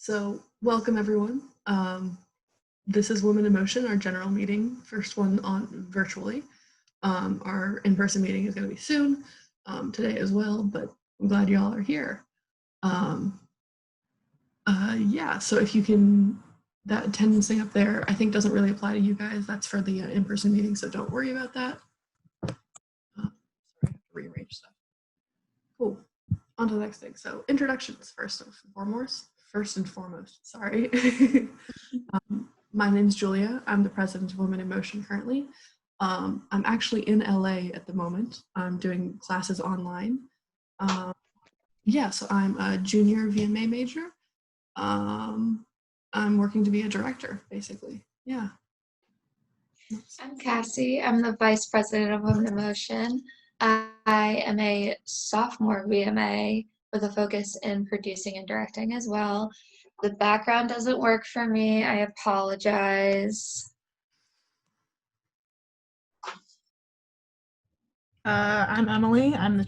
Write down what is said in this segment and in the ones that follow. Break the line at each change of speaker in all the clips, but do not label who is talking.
So welcome everyone. This is Women in Motion, our general meeting, first one on virtually. Our in-person meeting is going to be soon, today as well, but I'm glad you all are here. Yeah, so if you can, that attendance thing up there, I think doesn't really apply to you guys. That's for the in-person meeting, so don't worry about that. Sorry, I have to rearrange stuff. Cool. On to the next thing. So introductions first and foremost. Sorry. My name is Julia. I'm the president of Women in Motion currently. I'm actually in LA at the moment. I'm doing classes online. Yeah, so I'm a junior VMA major. I'm working to be a director, basically. Yeah.
I'm Cassie. I'm the vice president of Women in Motion. I am a sophomore VMA with a focus in producing and directing as well. The background doesn't work for me. I apologize.
I'm Emily. I'm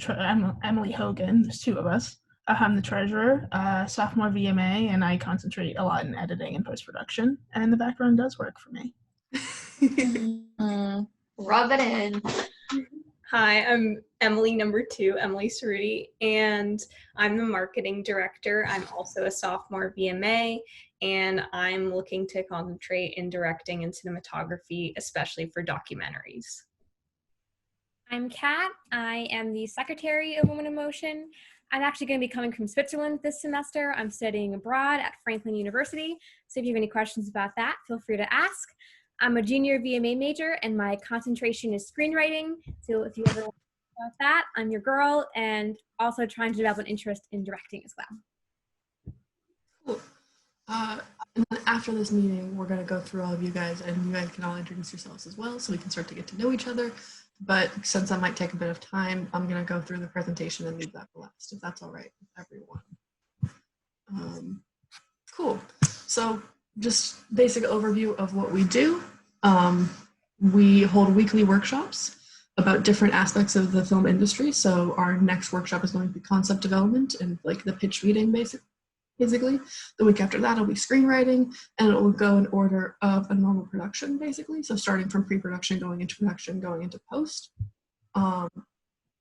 Emily Hogan. There's two of us. I'm the treasurer, sophomore VMA, and I concentrate a lot in editing and post-production. And the background does work for me.
Rub it in.
Hi, I'm Emily number 2, Emily Cerruti, and I'm the marketing director. I'm also a sophomore VMA, and I'm looking to concentrate in directing and cinematography, especially for documentaries.
I'm Kat. I am the secretary of Women in Motion. I'm actually going to be coming from Switzerland this semester. I'm studying abroad at Franklin University. So if you have any questions about that, feel free to ask. I'm a junior VMA major and my concentration is screenwriting. So if you ever want to talk about that, I'm your girl, and also trying to develop an interest in directing as well.
Cool. And then after this meeting, we're going to go through all of you guys, and you guys can all introduce yourselves as well so we can start to get to know each other. But since that might take a bit of time, I'm going to go through the presentation and leave that for last, if that's all right with everyone. Cool. So just basic overview of what we do. We hold weekly workshops about different aspects of the film industry. So our next workshop is going to be concept development and like the pitch reading basically. The week after that will be screenwriting, and it will go in order of a normal production basically. So starting from pre-production, going into production, going into post.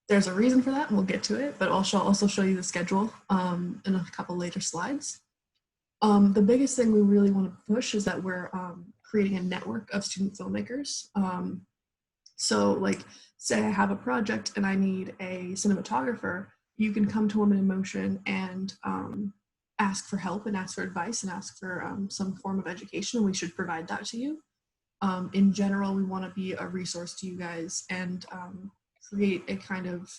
There's a reason for that, and we'll get to it, but I'll also show you the schedule in a couple later slides. The biggest thing we really want to push is that we're creating a network of student filmmakers. So like, say I have a project and I need a cinematographer, you can come to Women in Motion and ask for help and ask for advice and ask for some form of education, and we should provide that to you. In general, we want to be a resource to you guys and create a kind of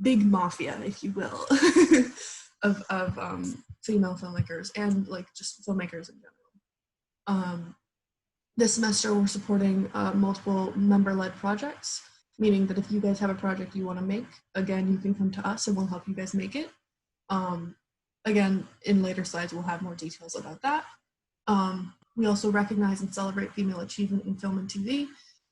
big mafia, if you will, of female filmmakers and like just filmmakers in general. This semester we're supporting multiple member-led projects, meaning that if you guys have a project you want to make, again, you can come to us and we'll help you guys make it. Again, in later slides we'll have more details about that. We also recognize and celebrate female achievement in film and TV,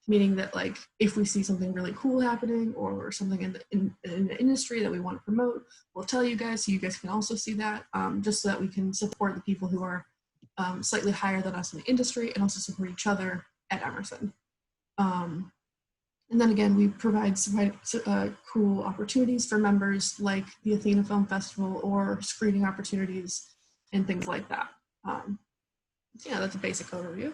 meaning that like if we see something really cool happening or something in the industry that we want to promote, we'll tell you guys so you guys can also see that, just so that we can support the people who are slightly higher than us in the industry and also support each other at Emerson. And then again, we provide some cool opportunities for members like the Athena Film Festival or screening opportunities and things like that. Yeah, that's a basic overview.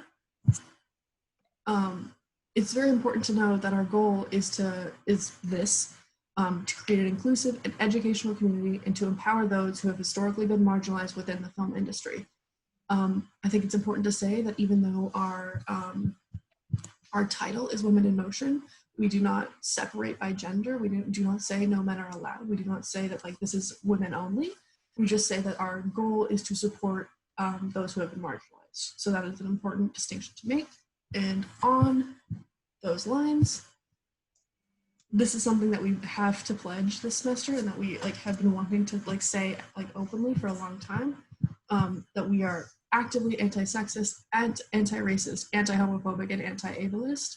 It's very important to know that our goal is to create an inclusive and educational community and to empower those who have historically been marginalized within the film industry. I think it's important to say that even though our title is Women in Motion, we do not separate by gender. We do not say no men are allowed. We do not say that like this is women only. We just say that our goal is to support those who have been marginalized. So that is an important distinction to make. And on those lines, this is something that we have to pledge this semester and that we like have been wanting to like say like openly for a long time, that we are actively anti-sexist and anti-racist, anti-homophobic, and anti-ableist.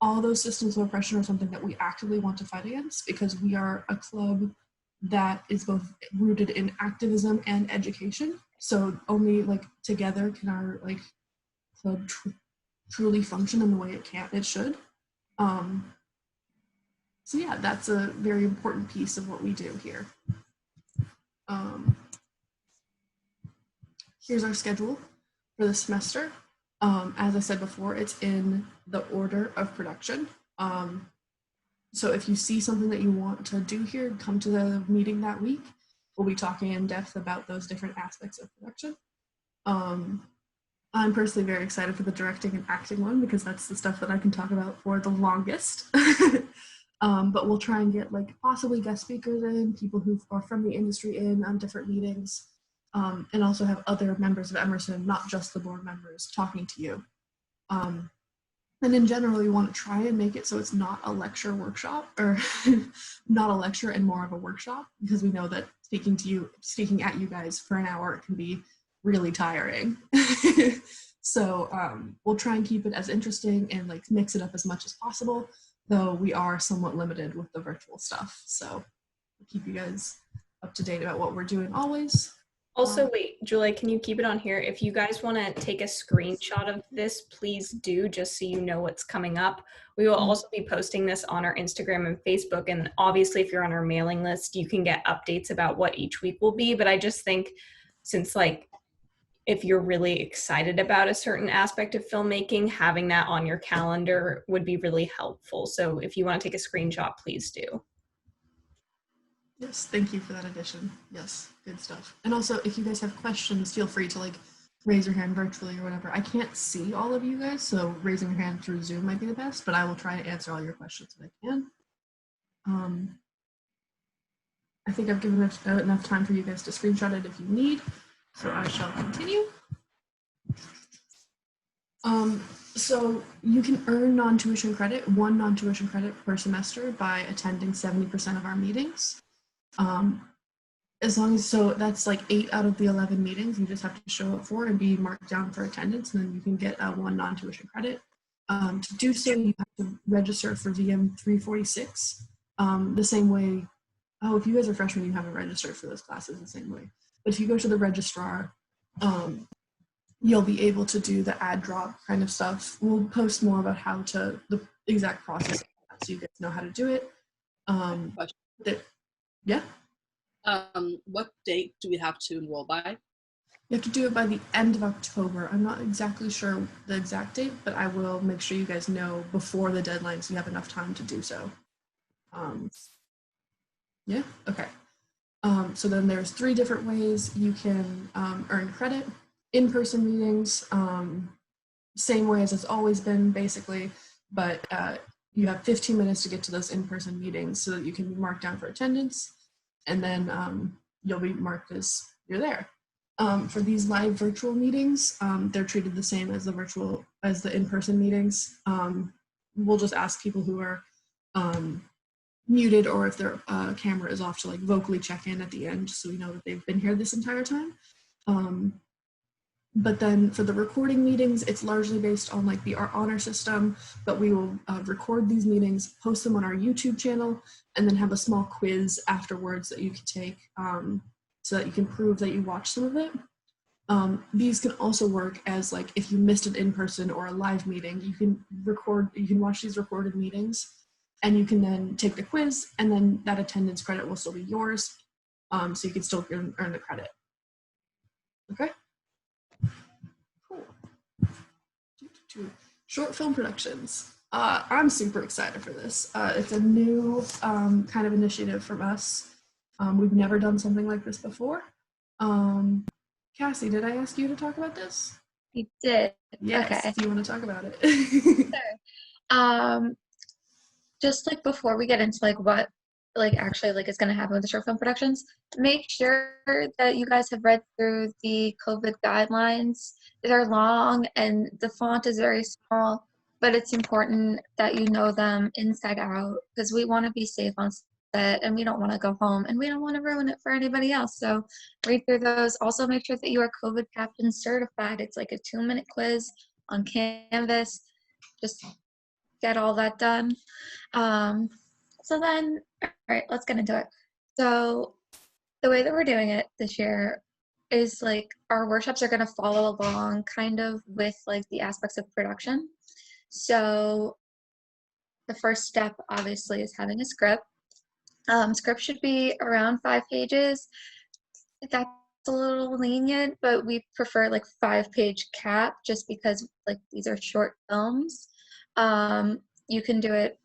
All those systems of oppression are something that we actively want to fight against because we are a club that is both rooted in activism and education. So only like together can our like club truly function in the way it should. So yeah, that's a very important piece of what we do here. Here's our schedule for the semester. As I said before, it's in the order of production. So if you see something that you want to do here, come to the meeting that week. We'll be talking in depth about those different aspects of production. I'm personally very excited for the directing and acting one because that's the stuff that I can talk about for the longest. But we'll try and get like possibly guest speakers in, people who are from the industry in on different meetings, and also have other members of Emerson, not just the board members, talking to you. And in general, we want to try and make it so it's not a lecture workshop or not a lecture and more of a workshop, because we know that speaking at you guys for an hour, it can be really tiring. So we'll try and keep it as interesting and like mix it up as much as possible, though we are somewhat limited with the virtual stuff. So we'll keep you guys up to date about what we're doing always.
Also, wait, Julia, can you keep it on here? If you guys want to take a screenshot of this, please do, just so you know what's coming up. We will also be posting this on our Instagram and Facebook. And obviously, if you're on our mailing list, you can get updates about what each week will be. But I just think since like, if you're really excited about a certain aspect of filmmaking, having that on your calendar would be really helpful. So if you want to take a screenshot, please do.
Yes, thank you for that addition. Yes, good stuff. And also, if you guys have questions, feel free to like raise your hand virtually or whatever. I can't see all of you guys, so raising your hand through Zoom might be the best, but I will try to answer all your questions if I can. I think I've given enough time for you guys to screenshot it if you need, so I shall continue. So you can earn non-tuition credit, one non-tuition credit per semester by attending 70% of our meetings. As long as, so that's like 8 out of the 11 meetings you just have to show up for and be marked down for attendance, and then you can get one non-tuition credit. To do so, you have to register for VM 346 the same way. Oh, if you guys are freshmen, you haven't registered for those classes the same way. But if you go to the registrar, you'll be able to do the add drop kind of stuff. We'll post more about how to, the exact process, so you guys know how to do it. Yeah.
What date do we have to enroll by?
You have to do it by the end of October. I'm not exactly sure the exact date, but I will make sure you guys know before the deadline so you have enough time to do so. Yeah, okay. So then there's 3 different ways you can earn credit. In-person meetings, same way as it's always been basically, but you have 15 minutes to get to those in-person meetings so that you can be marked down for attendance, and then you'll be marked as you're there. For these live virtual meetings, they're treated the same as the in-person meetings. We'll just ask people who are muted or if their camera is off to like vocally check in at the end so we know that they've been here this entire time. But then for the recording meetings, it's largely based on like our honor system, but we will record these meetings, post them on our YouTube channel, and then have a small quiz afterwards that you can take so that you can prove that you watched some of it. These can also work as like if you missed an in-person or a live meeting, you can watch these recorded meetings and you can then take the quiz, and then that attendance credit will still be yours. So you can still earn the credit. Okay? Short film productions. I'm super excited for this. It's a new kind of initiative from us. We've never done something like this before. Cassie, did I ask you to talk about this?
You did.
Yes.
Okay.
Do you want to talk about it?
Sure. Just like before we get into like what like actually like is going to happen with the short film productions, make sure that you guys have read through the COVID guidelines. They're long and the font is very small, but it's important that you know them inside out because we want to be safe on set and we don't want to go home and we don't want to ruin it for anybody else. So read through those. Also make sure that you are COVID captain certified. It's like a 2-minute quiz on Canvas. Just get all that done. So then, all right, let's get into it. So the way that we're doing it this year, is like our workshops are going to follow along kind of with like the aspects of production. So the first step obviously is having a script. Script should be around 5 pages. That's a little lenient, but we prefer like 5-page cap just because like these are short films. You can do it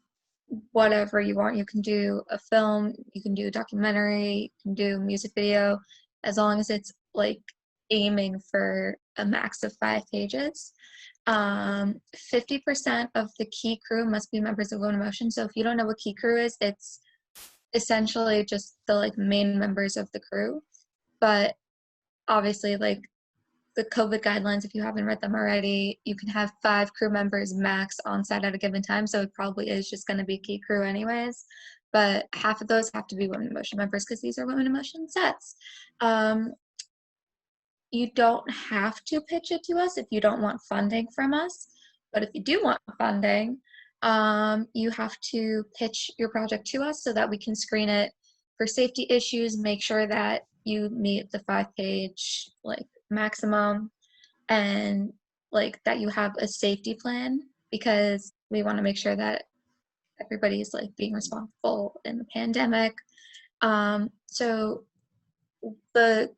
whatever you want. You can do a film, you can do a documentary, you can do a music video, as long as it's like aiming for a max of 5 pages. 50% of the key crew must be members of Women in Motion. So if you don't know what key crew is, it's essentially just the like main members of the crew. But obviously, like the COVID guidelines, if you haven't read them already, you can have 5 crew members max on site at a given time. So it probably is just going to be key crew anyways. But half of those have to be Women in Motion members because these are Women in Motion sets. You don't have to pitch it to us if you don't want funding from us. But if you do want funding, you have to pitch your project to us so that we can screen it for safety issues, make sure that you meet the 5-page like maximum, and like that you have a safety plan, because we want to make sure that everybody's like being responsible in the pandemic. So the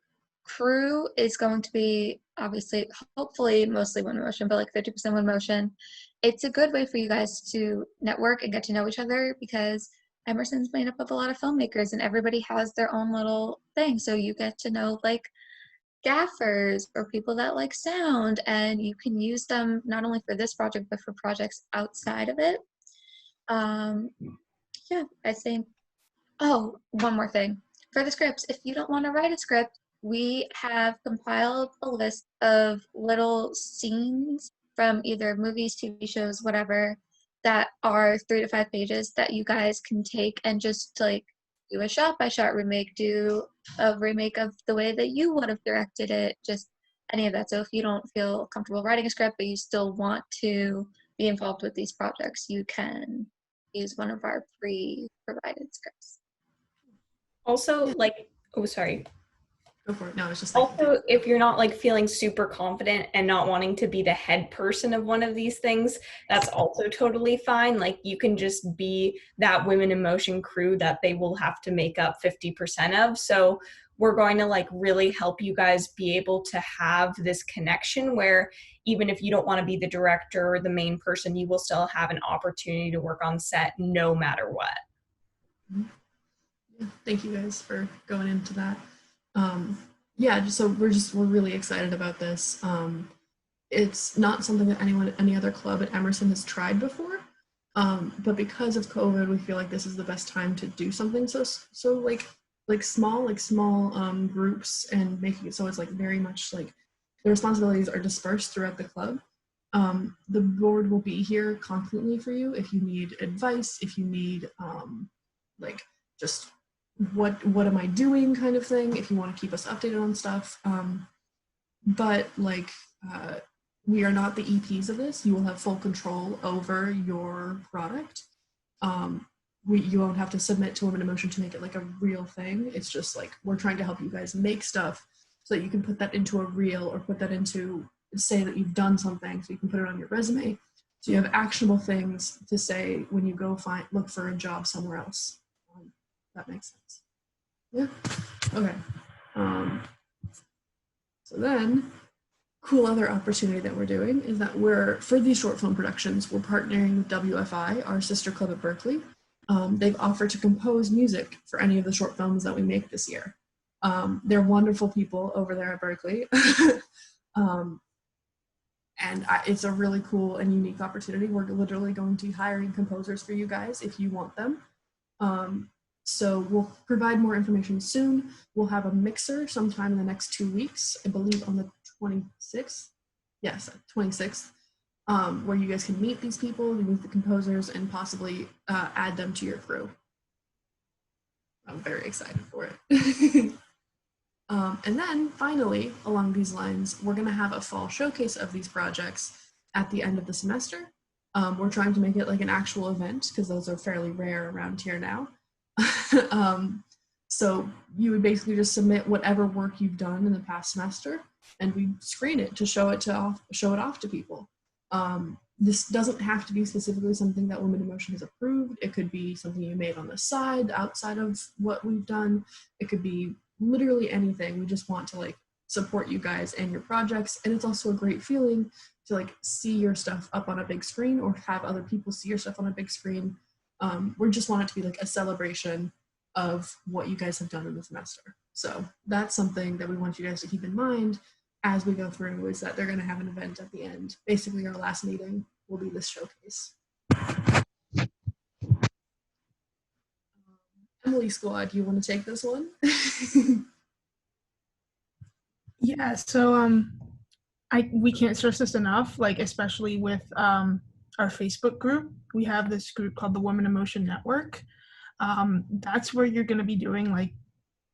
crew is going to be obviously, hopefully, mostly Women in Motion, but like 50% Women in Motion. It's a good way for you guys to network and get to know each other, because Emerson's made up of a lot of filmmakers and everybody has their own little thing. So you get to know like gaffers or people that like sound, and you can use them not only for this project, but for projects outside of it. Yeah, I think, oh, one more thing. For the scripts, if you don't want to write a script, we have compiled a list of little scenes from either movies, TV shows, whatever, that are 3 to 5 pages that you guys can take and just like do a shot by shot remake, do a remake of the way that you would have directed it, just any of that. So if you don't feel comfortable writing a script, but you still want to be involved with these projects, you can use one of our pre-provided scripts.
Also, like, oh, sorry.
Go for it. No, it's just
Also, if you're not like feeling super confident and not wanting to be the head person of one of these things, that's also totally fine. Like, you can just be that Women in Motion crew that they will have to make up 50% of. So we're going to like really help you guys be able to have this connection where even if you don't want to be the director or the main person, you will still have an opportunity to work on set no matter what.
Yeah, thank you guys for going into that. Yeah, so we're really excited about this. It's not something that any other club at Emerson has tried before, but because of COVID, we feel like this is the best time to do something so small groups, and making it so it's like very much like the responsibilities are dispersed throughout the club. The board will be here constantly for you if you need advice, if you need like just what am I doing kind of thing, if you want to keep us updated on stuff. But like we are not the EPs of this. You will have full control over your product. You won't have to submit to Women in Motion to make it like a real thing. It's just like we're trying to help you guys make stuff so that you can put that into a reel, or put that into, say that you've done something so you can put it on your resume. So you have actionable things to say when you go look for a job somewhere else. That makes sense. Yeah. Okay. So then, cool other opportunity that we're doing is that for these short film productions, we're partnering with WFI, our sister club at Berkeley. They've offered to compose music for any of the short films that we make this year. They're wonderful people over there at Berkeley. And it's a really cool and unique opportunity. We're literally going to be hiring composers for you guys if you want them. So we'll provide more information soon. We'll have a mixer sometime in the next 2 weeks, I believe on the 26th. Yes, 26th, where you guys can meet these people, meet the composers, and possibly add them to your crew. I'm very excited for it. And then finally, along these lines, we're gonna have a fall showcase of these projects at the end of the semester. We're trying to make it like an actual event because those are fairly rare around here now. So you would basically just submit whatever work you've done in the past semester, and we screen it to show it off to people. This doesn't have to be specifically something that Women in Motion has approved. It could be something you made on the side outside of what we've done. It could be literally anything. We just want to like support you guys and your projects. And it's also a great feeling to like see your stuff up on a big screen or have other people see your stuff on a big screen. We just want it to be like a celebration of what you guys have done in the semester. So that's something that we want you guys to keep in mind as we go through, is that they're going to have an event at the end. Basically, our last meeting will be this showcase. Emily Squad, do you want to take this one?
Yeah, so we can't stress this enough, like especially with our Facebook group. We have this group called the Women in Motion Network. That's where you're going to be doing like,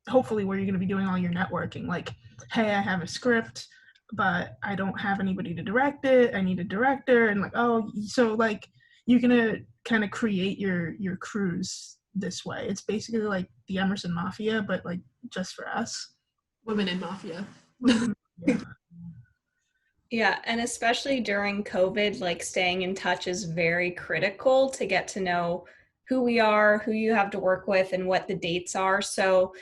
hopefully where you're going to be doing all your networking. Like, hey, I have a script, but I don't have anybody to direct it. I need a director. And like, oh, so like you're going to kind of create your crews this way. It's basically like the Emerson Mafia, but like just for us.
Women in Mafia.
Yeah, and especially during COVID, like staying in touch is very critical to get to know who we are, who you have to work with, and what the dates are. So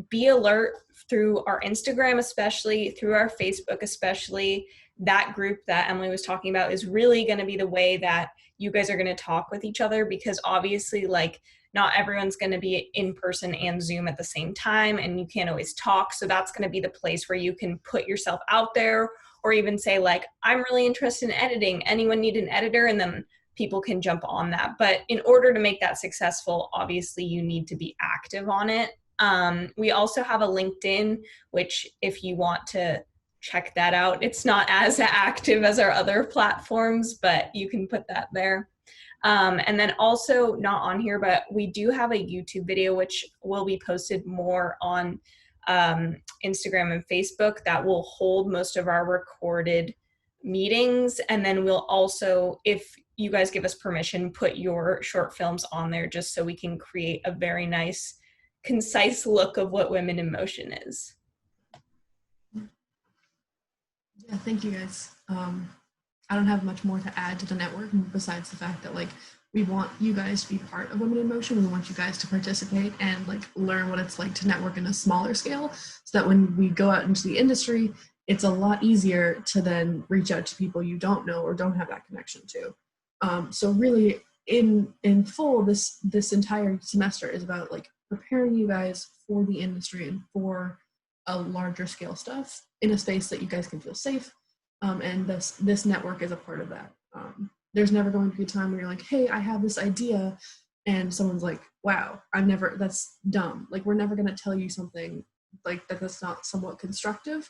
be alert through our Instagram, especially through our Facebook, especially. That group that Emily was talking about is really going to be the way that you guys are going to talk with each other, because obviously like not everyone's going to be in person and Zoom at the same time, and you can't always talk. So that's going to be the place where you can put yourself out there, or even say like, I'm really interested in editing. Anyone need an editor? And then people can jump on that. But in order to make that successful, obviously you need to be active on it. We also have a LinkedIn, which if you want to check that out, it's not as active as our other platforms, but you can put that there. And then also not on here, but we do have a YouTube video, which will be posted more on Instagram and Facebook, that will hold most of our recorded meetings. And then we'll also, if you guys give us permission, put your short films on there just so we can create a very nice, concise look of what Women in Motion is.
Yeah, thank you guys. I don't have much more to add to the network besides the fact that like we want you guys to be part of Women in Motion. We want you guys to participate and like learn what it's like to network in a smaller scale, so that when we go out into the industry, it's a lot easier to then reach out to people you don't know or don't have that connection to. So really in full, this entire semester is about like preparing you guys for the industry and for a larger scale stuff in a space that you guys can feel safe. And this network is a part of that. There's never going to be a time where you're like, hey, I have this idea, and someone's like, wow, that's dumb. Like, we're never going to tell you something like that's not somewhat constructive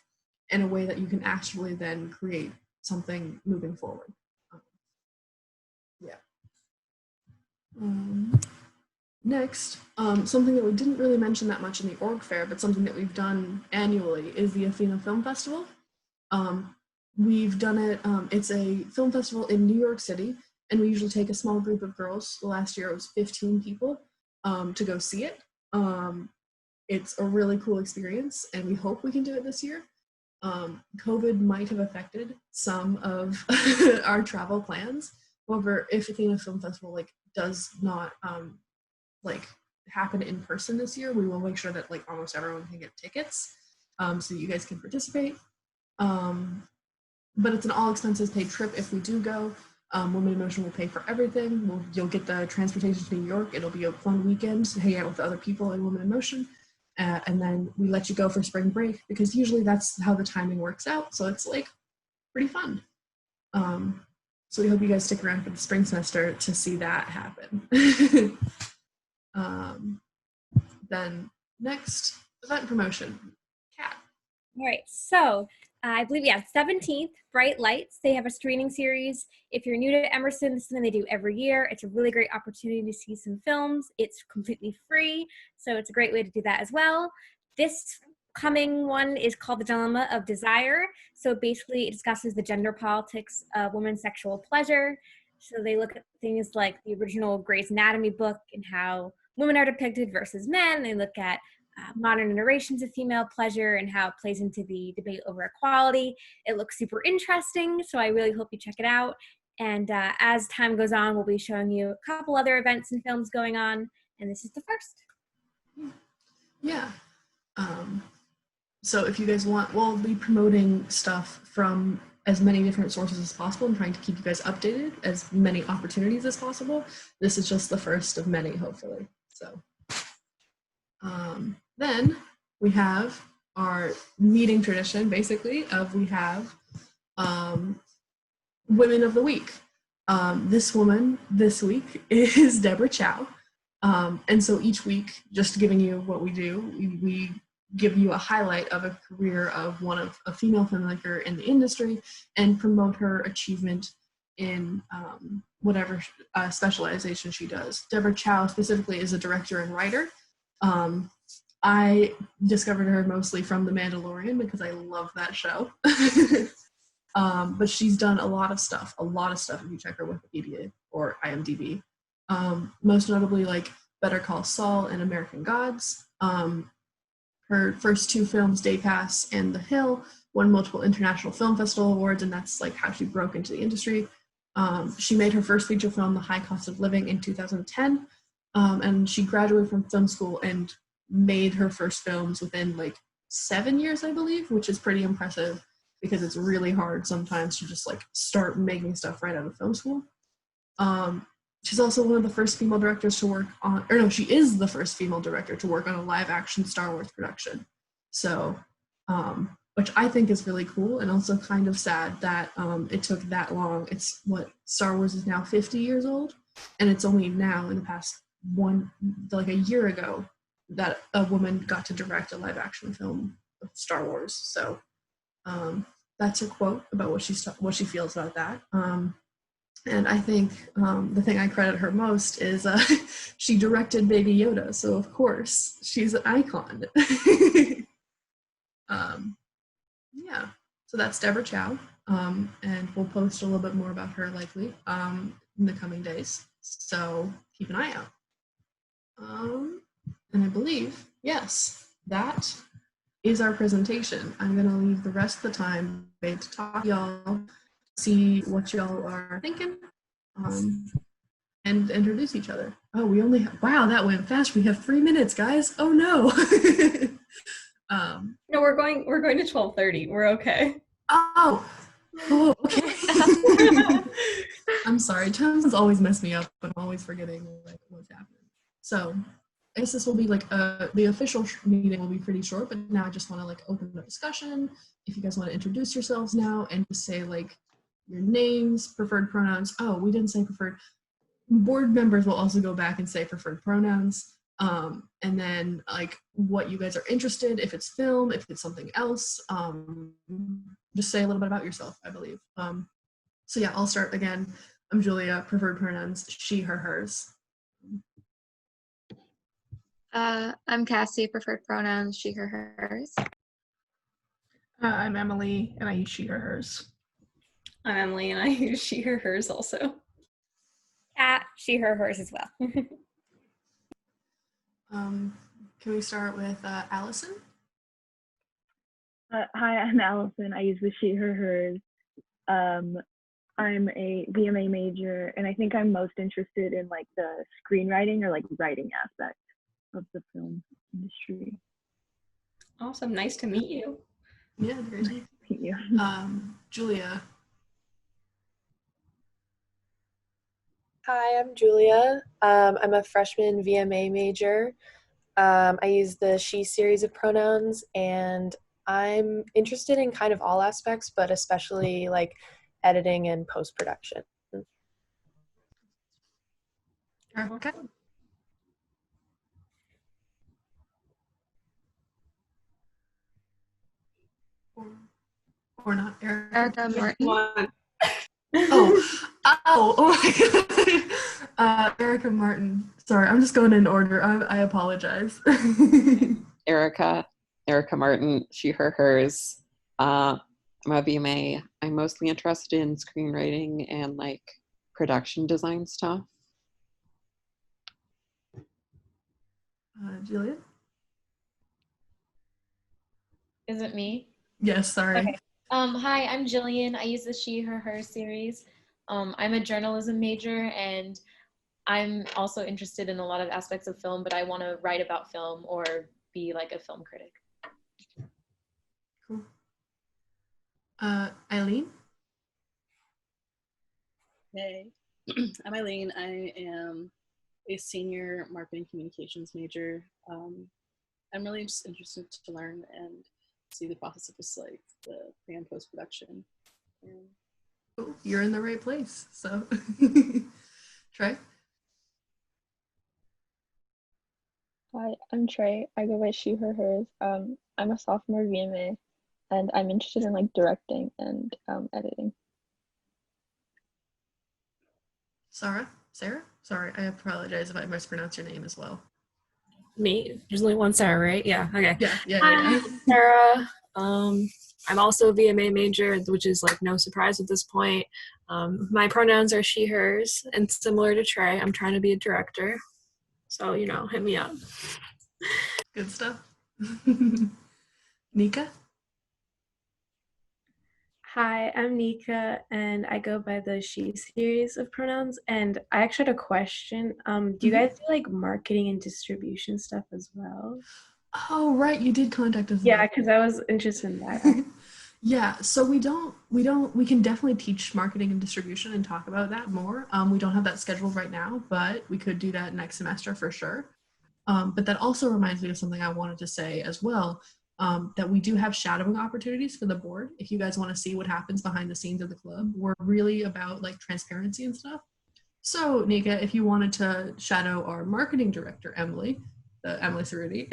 in a way that you can actually then create something moving forward. Next, something that we didn't really mention that much in the org fair, but something that we've done annually is the Athena Film Festival. We've done it, it's a film festival in New York City, and we usually take a small group of girls. Last year it was 15 people to go see it. It's a really cool experience, and we hope we can do it this year. COVID might have affected some of our travel plans. However, if Athena Film Festival does not happen in person this year, we will make sure that almost everyone can get tickets, so you guys can participate. But it's an all expenses paid trip if we do go. Women in Motion will pay for everything. You'll get the transportation to New York. It'll be a fun weekend to hang out with other people in Women in Motion. And then we let you go for spring break, because usually that's how the timing works out. So it's pretty fun. So we hope you guys stick around for the spring semester to see that happen. Then next, event promotion. Kat.
All right, so I believe, 17th, Bright Lights. They have a screening series. If you're new to Emerson, this is something they do every year. It's a really great opportunity to see some films. It's completely free, so it's a great way to do that as well. This coming one is called The Dilemma of Desire. So basically it discusses the gender politics of women's sexual pleasure. So they look at things like the original Grey's Anatomy book and how women are depicted versus men. They look at modern iterations of female pleasure and how it plays into the debate over equality. It looks super interesting, so I really hope you check it out. And as time goes on, we'll be showing you a couple other events and films going on, and this is the first.
Yeah. So if you guys want, we'll be promoting stuff from as many different sources as possible and trying to keep you guys updated as many opportunities as possible. This is just the first of many, hopefully. So then we have our meeting tradition, basically, of we have Women of the Week. This woman this week is Deborah Chow. And so each week, just giving you what we do, we give you a highlight of a career of a female filmmaker in the industry and promote her achievement in whatever specialization she does. Deborah Chow specifically is a director and writer. I discovered her mostly from The Mandalorian because I love that show. But she's done a lot of stuff if you check her Wikipedia or IMDb. Most notably like Better Call Saul and American Gods. Her first two films, Day Pass and The Hill, won multiple international film festival awards, and that's like how she broke into the industry. She made her first feature film, The High Cost of Living, in 2010, and she graduated from film school and made her first films within like 7 years, I believe, which is pretty impressive because it's really hard sometimes to just like start making stuff right out of film school. She's also one of the first female directors to work on, or no, she is the first female director to work on a live action Star Wars production. So, which I think is really cool and also kind of sad that it took that long. It's Star Wars is now 50 years old, and it's only now in the past a year ago that a woman got to direct a live action film of Star Wars. So that's her quote about what she feels about that. And I think the thing I credit her most is she directed Baby Yoda, so of course she's an icon. Yeah, so that's Deborah Chow, and we'll post a little bit more about her likely in the coming days. So keep an eye out. And I believe, yes, that is our presentation. I'm gonna leave the rest of the time to talk to y'all, see what y'all are thinking, and introduce each other. Oh, we only wow, that went fast. We have 3 minutes, guys. Oh no.
No, we're going to 12:30. We're okay.
Oh, okay. I'm sorry. Times always mess me up, but I'm always forgetting like what's happening. So I guess this will be like the official meeting will be pretty short, but now I just want to like open the discussion. If you guys want to introduce yourselves now and just say like your names, preferred pronouns. Oh, we didn't say preferred. Board members will also go back and say preferred pronouns. And then like what you guys are interested, if it's film, if it's something else, just say a little bit about yourself, I believe. So yeah, I'll start again. I'm Julia, preferred pronouns, she, her, hers.
I'm Cassie, preferred pronouns, she, her, hers.
I'm Emily, and I use she, her, hers.
I'm Emily, and I use she, her, hers also.
Cat, she, her, hers as well.
Can we start with Allison?
Hi, I'm Allison. I use the she, her, hers. I'm a VMA major, and I think I'm most interested in like the screenwriting or like writing aspect of the film industry.
Awesome. Nice to meet you.
Yeah, great.
Nice to meet you.
Julia.
Hi, I'm Julia. I'm a freshman VMA major. I use the she series of pronouns, and I'm interested in kind of all aspects, but especially like editing and post-production.
Okay. Or not,
Erica Martin.
Oh my God. Erica Martin. Sorry, I'm just going in order. I apologize.
Erica Martin, she, her, hers. I'm a VMA. I'm mostly interested in screenwriting and like production design stuff.
Julia?
Is it me?
Yes, sorry.
Okay. Hi, I'm Jillian. I use the she, her, her series. I'm a journalism major, and I'm also interested in a lot of aspects of film, but I want to write about film or be like a film critic.
Cool. Eileen?
Hey, I'm Eileen. I am a senior marketing communications major. I'm really just interested to learn and see the process of just like the pre and post production.
Cool. You're in the right place. So, Trey?
Hi, I'm Trey. I go by she, her, hers. I'm a sophomore VMA, and I'm interested in like directing and editing.
Sarah? Sorry, I apologize if I mispronounce your name as well.
Me. There's only one Sarah, right? Yeah. Okay.
Yeah.
Hi, Sarah. I'm also a VMA major, which is like no surprise at this point. My pronouns are she, hers, and similar to Trey, I'm trying to be a director. So, hit me up.
Good stuff. Nika?
Hi, I'm Nika, and I go by the she series of pronouns. And I actually had a question. Do you guys do like marketing and distribution stuff as well?
Oh, right. You did contact us.
Yeah, because I was interested in that.
Yeah, so we can definitely teach marketing and distribution and talk about that more. We don't have that scheduled right now, but we could do that next semester for sure. But that also reminds me of something I wanted to say as well, that we do have shadowing opportunities for the board. If you guys want to see what happens behind the scenes of the club, we're really about like transparency and stuff. So Nika, if you wanted to shadow our marketing director, Emily Cerruti,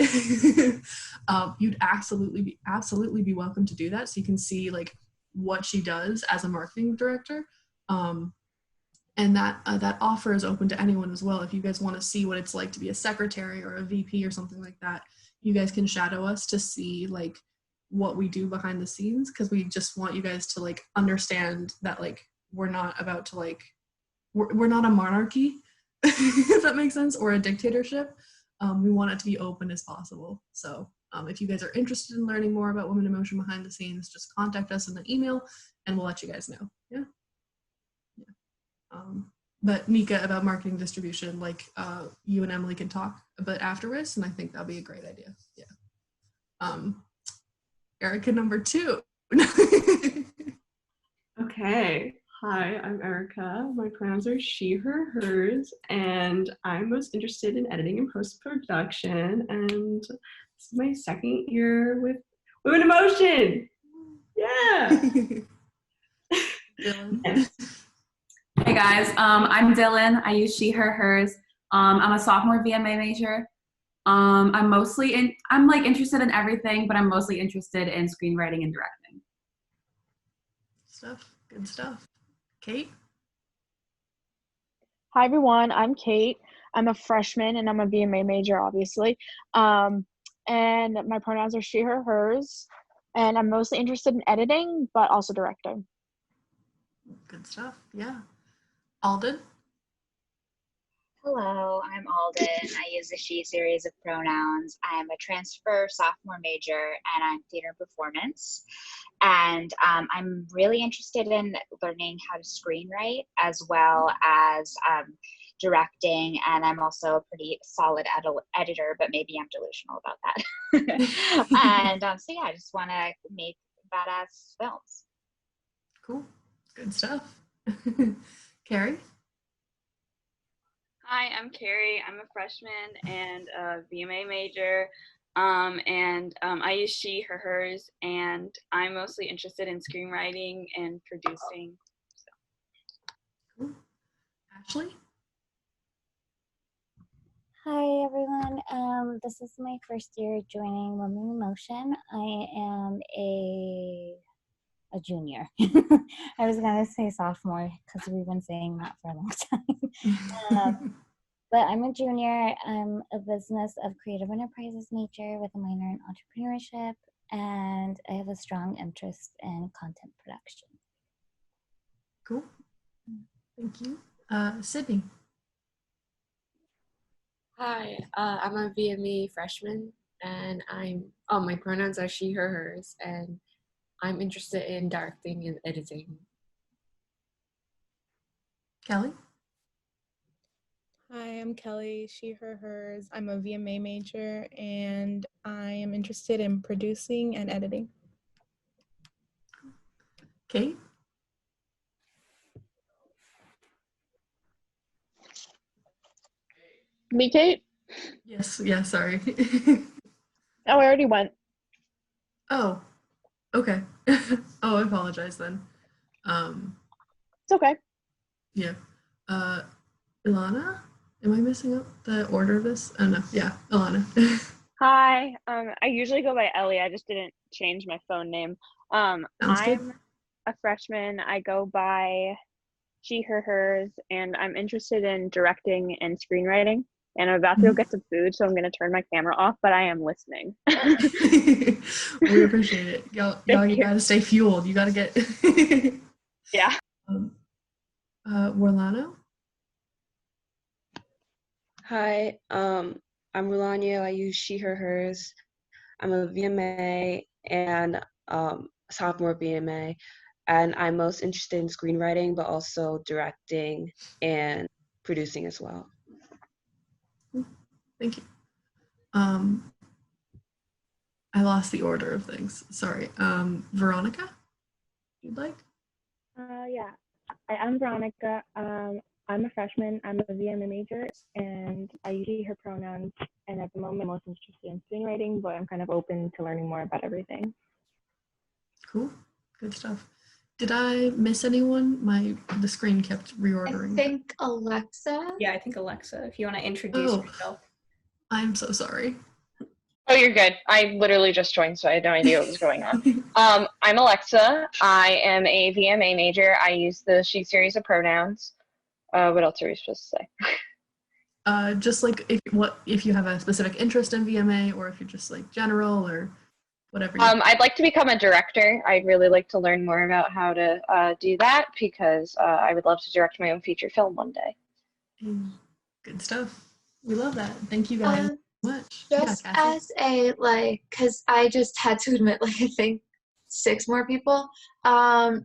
you'd absolutely be welcome to do that, so you can see like what she does as a marketing director. And that offer is open to anyone as well. If you guys want to see what it's like to be a secretary or a VP or something like that, you guys can shadow us to see like what we do behind the scenes, because we just want you guys to like understand that like we're not about to like we're not a monarchy, if that makes sense, or a dictatorship. We want it to be open as possible. So if you guys are interested in learning more about Women in Motion behind the scenes, just contact us in the email and we'll let you guys know. Yeah. But Nika, about marketing distribution, like you and Emily can talk a bit afterwards, and I think that'll be a great idea. Yeah. Erica number 2.
Okay. Hi, I'm Erica. My pronouns are she, her, hers, and I'm most interested in editing and post-production. And this is my second year with Women in Motion. Yeah.
Yes.
Hey guys, I'm Dylan. I use she, her, hers. I'm a sophomore VMA major. I'm like interested in everything, but I'm mostly interested in screenwriting and directing.
Good stuff. Kate?
Hi everyone, I'm Kate. I'm a freshman and I'm a VMA major, obviously. And my pronouns are she, her, hers. And I'm mostly interested in editing, but also directing.
Good stuff. Yeah. Alden?
Hello, I'm Alden. I use the she series of pronouns. I'm a transfer sophomore major and I'm theater and performance. And I'm really interested in learning how to screenwrite as well as directing. And I'm also a pretty solid editor, but maybe I'm delusional about that. And so yeah, I just want to make badass films.
Cool. Good stuff. Carrie?
Hi, I'm Carrie. I'm a freshman and a VMA major. I use she, her, hers, and I'm mostly interested in screenwriting and producing. So.
Cool. Ashley?
Hi everyone. This is my first year joining Women in Motion. I am a junior. I was gonna say sophomore because we've been saying that for a long time. But I'm a junior. I'm a business of creative enterprises major with a minor in entrepreneurship, and I have a strong interest in content production.
Cool. Thank you. Sydney?
Hi, I'm a VME freshman. and my pronouns are she, her, hers, and I'm interested in directing and editing.
Kelly?
Hi, I'm Kelly, she, her, hers. I'm a VMA major and I am interested in producing and editing.
Kate?
Me, Kate?
Yes, yeah, sorry.
Oh, I already went.
Oh, okay. Oh, I apologize then.
It's okay.
Yeah. Ilana? Am I messing up the order of this? Oh, no. Yeah, Ilana.
Hi. I usually go by Ellie. I just didn't change my phone name.
Sounds good.
I'm a freshman. I go by she, her, hers, and I'm interested in directing and screenwriting. And I'm about to go get some food, so I'm going to turn my camera off, but I am listening.
We appreciate it. Y'all you gotta stay fueled. You gotta get.
Yeah.
Warlano?
Hi, I'm Rolania. I use she, her, hers. I'm a VMA and sophomore VMA, and I'm most interested in screenwriting, but also directing and producing as well.
Thank you. I lost the order of things. Sorry. Veronica, if you'd like?
Yeah, I'm Veronica. I'm a freshman. I'm a VMA major, and I use she, her pronouns. And at the moment, I'm most interested in screenwriting, but I'm kind of open to learning more about everything.
Cool. Good stuff. Did I miss anyone? The screen kept reordering.
I think Alexa.
Yeah, I think Alexa, if you want to introduce
Oh.
yourself.
I'm so sorry.
Oh, you're good. I literally just joined, so I had no idea what was going on. I'm Alexa. I am a VMA major. I use the she series of pronouns. What else are we supposed to say?
Just like if you have a specific interest in VMA, or if you're just like general or whatever.
I'd like to become a director. I'd really like to learn more about how to do that because I would love to direct my own feature film one day.
Good stuff. We love that. Thank you guys so much.
Just as a because I just had to admit, I think 6 more people. I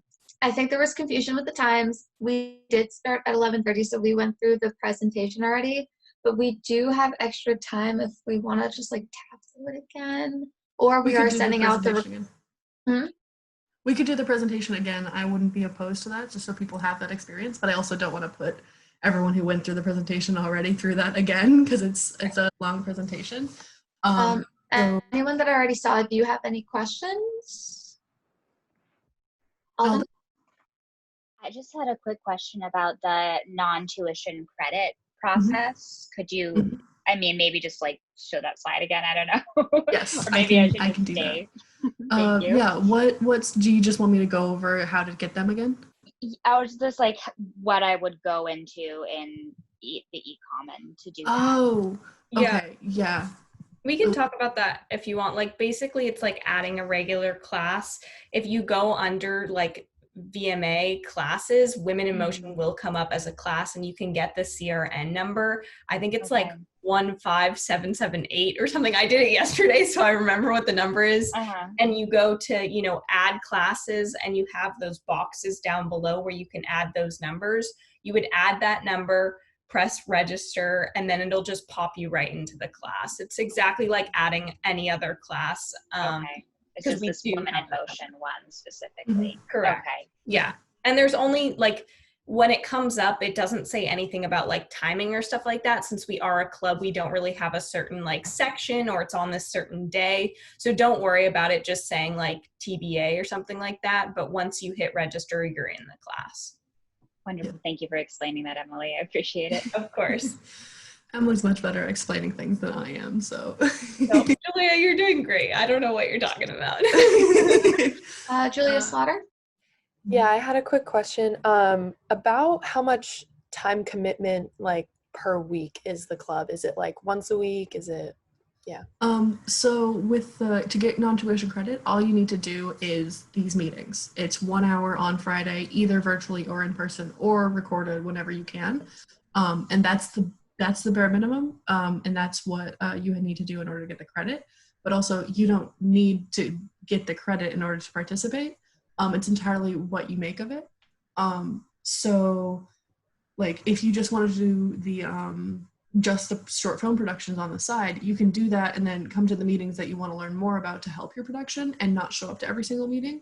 think there was confusion with the times. We did start at 11:30, so we went through the presentation already. But we do have extra time if we want to just tap through it again, or we are sending out the.
We could do the presentation again. I wouldn't be opposed to that, just so people have that experience. But I also don't want to put everyone who went through the presentation already through that again because it's a long presentation.
And anyone that already saw it, do you have any questions?
I just had a quick question about the non-tuition credit process. Could you, I mean, maybe just show that slide again? I don't know.
Yes,
or maybe I
can
should
do
stay.
that. Yeah. Do you just want me to go over how to get them again?
I was just what I would go into in the e-common to do that.
Oh, okay. Yeah.
We can talk about that if you want. Basically, it's like adding a regular class. If you go under VMA classes, Women in Motion will come up as a class, and you can get the CRN number. I think it's 15778 or something. I did it yesterday, so I remember what the number is. And you go to, add classes, and you have those boxes down below where you can add those numbers. You would add that number, press register, and then it'll just pop you right into the class. It's exactly like adding any other class.
It's just this Women in Motion one specifically.
Correct.
Okay.
Yeah. And there's only when it comes up, it doesn't say anything about timing or stuff like that. Since we are a club, we don't really have a certain section or it's on this certain day. So don't worry about it just saying TBA or something like that. But once you hit register, you're in the class.
Wonderful. Thank you for explaining that, Emily. I appreciate it.
Of course.
Emily's much better at explaining things than I am, so.
No, Julia, you're doing great. I don't know what you're talking about.
Julia Slaughter?
Yeah, I had a quick question about how much time commitment per week is the club? Is it once a week? Is it, yeah.
So with to get non-tuition credit, all you need to do is these meetings. It's 1 hour on Friday, either virtually or in person, or recorded whenever you can. And that's the bare minimum, and that's what you need to do in order to get the credit. but also you don't need to get the credit in order to participate. It's entirely what you make of it. So like if you just want to do the just the short film productions on the side, you can do that and then come to the meetings that you want to learn more about to help your production and not show up to every single meeting.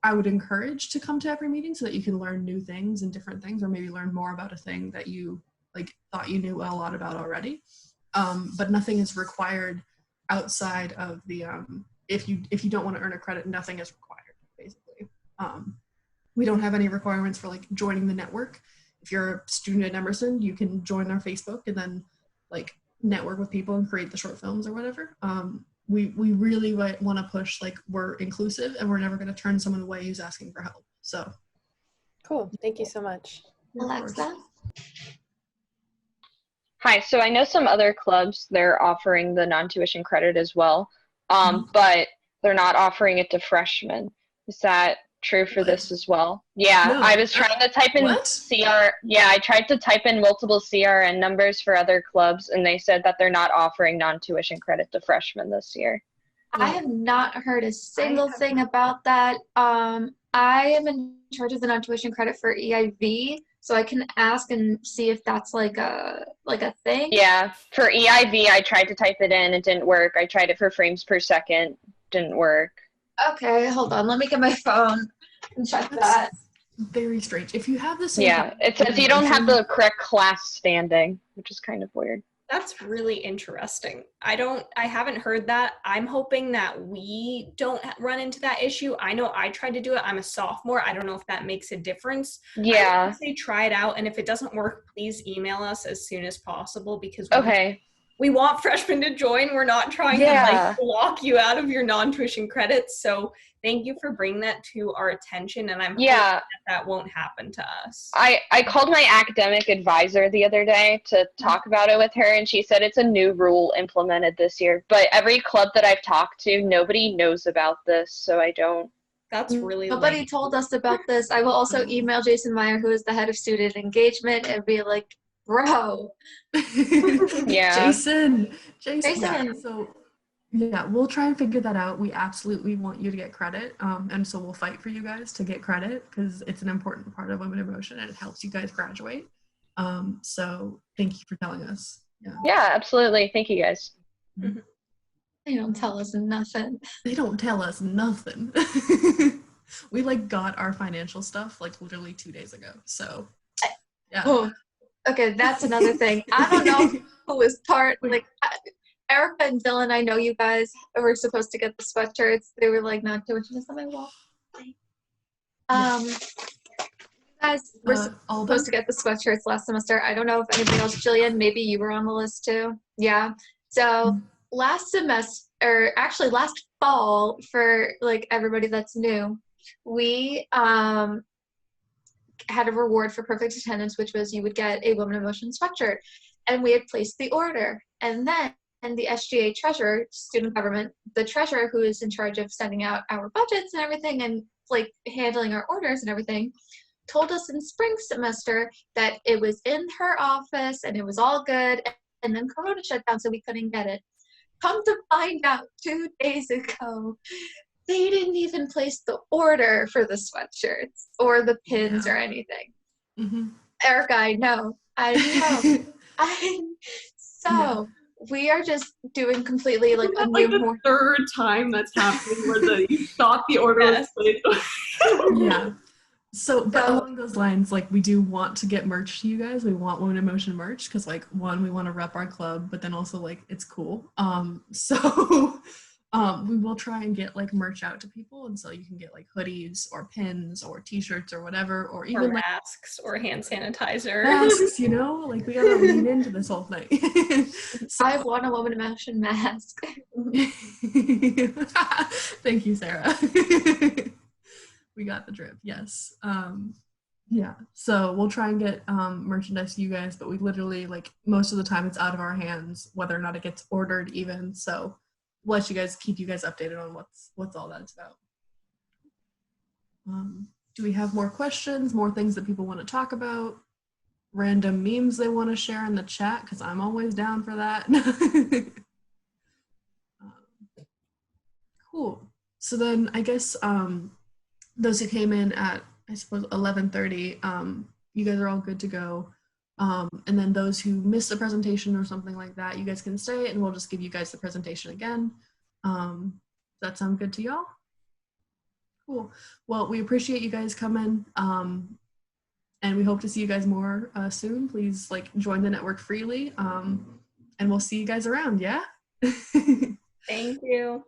I would encourage to come to every meeting so that you can learn new things and different things, or maybe learn more about a thing that you like thought you knew a lot about already. But nothing is required outside of the if you don't want to earn a credit, nothing is required basically. We don't have any requirements for like joining the network. If you're a student at Emerson, you can join our Facebook and then like network with people and create the short films or whatever. We really want to push like we're inclusive and we're never going to turn someone away who's asking for help. So
cool. Thank you so much.
Alexa?
Hi, so I know some other clubs, they're offering the non-tuition credit as well, but they're not offering it to freshmen. Is that true for this as well? Yeah,
No.
I was trying to type in I tried to type in multiple CRN numbers for other clubs, and they said that they're not offering non-tuition credit to freshmen this year.
I have not heard a single thing about that. I am in charge of the non-tuition credit for EIV, so I can ask and see if that's like a thing.
Yeah, for EIV, I tried to type it in, it didn't work. I tried it for frames per second, didn't work.
Okay, hold on. Let me get my phone and check that.
Very strange. If you have the same
Yeah, it says you don't have the correct class standing, which is kind of weird.
That's really interesting. I haven't heard that. I'm hoping that we don't run into that issue. I know I tried to do it. I'm a sophomore. I don't know if that makes a difference.
Yeah.
I would say try it out, and if it doesn't work, please email us as soon as possible because we want freshmen to join. We're not trying to like block you out of your non-tuition credits. So thank you for bringing that to our attention, and I'm hoping that won't happen to us.
I called my academic advisor the other day to talk about it with her, and she said it's a new rule implemented this year. But every club that I've talked to, nobody knows about this, so I don't.
That's really
Nobody told us about this. I will also email Jason Meyer, who is the head of student engagement, and be like, bro.
Yeah.
Jason. Yeah, so yeah, we'll try and figure that out. We absolutely want you to get credit, and so we'll fight for you guys to get credit because it's an important part of Women in Motion and it helps you guys graduate. So thank you for telling us.
Yeah, absolutely. Thank you guys.
They don't tell us nothing.
They don't tell us nothing. We like got our financial stuff like literally 2 days ago. So yeah.
Oh, okay, that's another thing. I don't know who was Erica and Dylan, I know you guys were supposed to get the sweatshirts. They were like not doing this on my wall. You guys were supposed to get the sweatshirts last semester. I don't know if anybody else, Jillian, maybe you were on the list too. Yeah. So last semester, or actually last fall, for like everybody that's new, we had a reward for perfect attendance, which was you would get a Women in Motion sweatshirt. And we had placed the order. And then the SGA treasurer, student government, the treasurer who is in charge of sending out our budgets and everything and like handling our orders and everything, told us in spring semester that it was in her office and it was all good. And then Corona shut down, so we couldn't get it. Come to find out 2 days ago, they didn't even place the order for the sweatshirts or the pins or anything. Erica, I know. So we are just doing completely like a
like
new
the third time that's happening where you thought the order was placed.
Yeah. So, but along those lines, like we do want to get merch to you guys. We want Women in Motion merch because, like, one, we want to rep our club, but then also like it's cool. So we will try and get like merch out to people, and so you can get like hoodies or pins or T-shirts or whatever, or even
or
like,
masks or hand sanitizer.
masks. You know, like we gotta lean into this whole thing.
I want a Women in Motion mask.
Thank you, Sarah. We got the drip. Yes. Yeah. So we'll try and get merchandise to you guys, but we literally like most of the time it's out of our hands, whether or not it gets ordered even. So we'll let you guys keep you guys updated on what's all that's about. Do we have more questions, more things that people want to talk about? Random memes they want to share in the chat, because I'm always down for that. Cool. So then I guess those who came in at, I suppose, 11:30, you guys are all good to go. And then those who missed the presentation or something like that, you guys can stay and we'll just give you guys the presentation again. Does that sound good to y'all? Cool. Well, we appreciate you guys coming. And we hope to see you guys more soon. Please join the network freely. And we'll see you guys around, yeah?
Thank you.